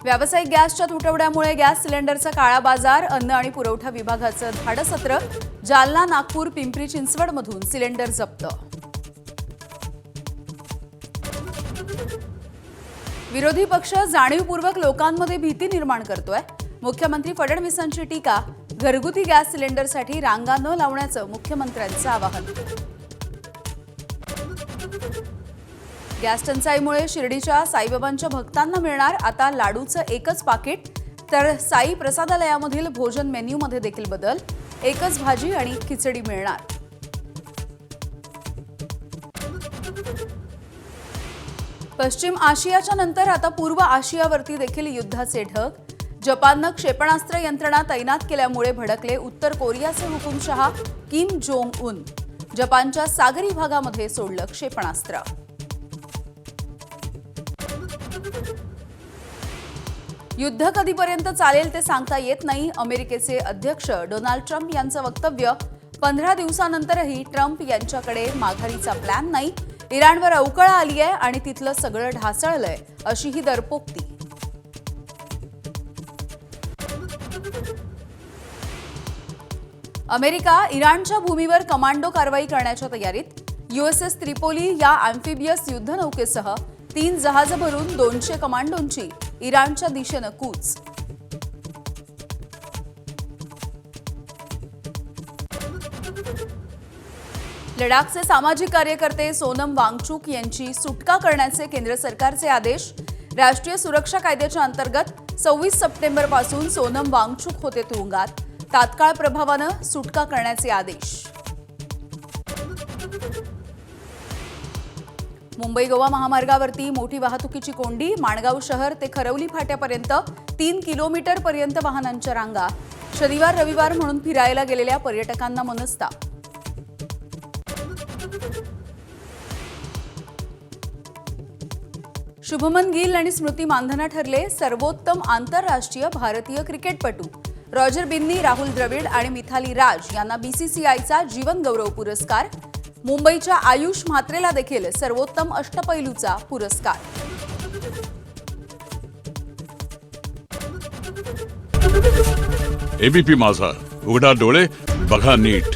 व्यावसायिक गॅसच्या तुटवड्यामुळे गॅस सिलेंडरचा काळा बाजार, अन्न आणि पुरवठा विभागाचं धाडसत्र. जालना, नागपूर, पिंपरी चिंचवडमधून सिलेंडर जप्त. विरोधी पक्ष जाणीवपूर्वक लोकांमध्ये भीती निर्माण करतोय. मुख्यमंत्री फडणवीसांची टीका. घरगुती गॅस सिलेंडरसाठी रांगा न लावण्याचं मुख्यमंत्र्यांचं आवाहन. गॅस टंचाईमुळे शिर्डीच्या साईबाबांच्या भक्तांना मिळणार आता लाडूचं एकच पाकिट. तर साई प्रसादालयामधील भोजन मेन्यूमध्ये देखील बदल. एकच भाजी आणि खिचडी मिळणार. पश्चिम आशियाच्या नंतर आता पूर्व आशियावरती देखील युद्धाचे ढग. जपाननं क्षेपणास्त्र यंत्रणा तैनात केल्यामुळे भडकले उत्तर कोरियाचे हुकुमशहा किम जोंग उन. जपानच्या सागरी भागामध्ये सोडलं क्षेपणास्त्र. युद्ध कधीपर्यंत चालेल ते सांगता येत नाही. अमेरिकेचे अध्यक्ष डोनाल्ड ट्रम्प यांचं वक्तव्य. 15 दिवसानंतरही ट्रम्प यांच्याकडे माघारीचा प्लॅन नाही. इराणवर अवकळा आली आहे आणि तिथलं सगळं ढासळलंय, अशी ही दरपोक्ती. अमेरिका इराणच्या भूमीवर कमांडो कारवाई करण्याच्या तयारीत. USS त्रिपोली या अॅम्फिबियस युद्धनौकेसह 3 जहाजं भरून 200 कमांडोंची इराणच्या दिशेनं कूच. लडाखचे सामाजिक कार्यकर्ते सोनम वांगचुक यांची सुटका करण्याचे केंद्र सरकारचे आदेश. राष्ट्रीय सुरक्षा कायद्याच्या अंतर्गत 26 सप्टेंबरपासून सोनम वांगचुक होते तुरुंगात. तात्काळ प्रभावानं सुटका करण्याचे आदेश. मुंबई गोवा महामार्गावरती मोठी वाहतुकीची कोंडी. माणगाव शहर ते खरवली फाट्यापर्यंत 3 किलोमीटरपर्यंत वाहनांच्या रांगा. शनिवार रविवार म्हणून फिरायला गेलेल्या पर्यटकांना मनस्ताप. शुभमन गिल आणि स्मृती मानधना ठरले सर्वोत्तम आंतरराष्ट्रीय भारतीय क्रिकेटपटू. रॉजर बिन्नी, राहुल द्रविड आणि मिथाली राज यांना BCCIचा जीवन गौरव पुरस्कार. मुंबईच्या आयुष म्हात्रेला देखील सर्वोत्तम अष्टपैलूचा पुरस्कार. ABP माझा, उघडा डोळे बघा नीट.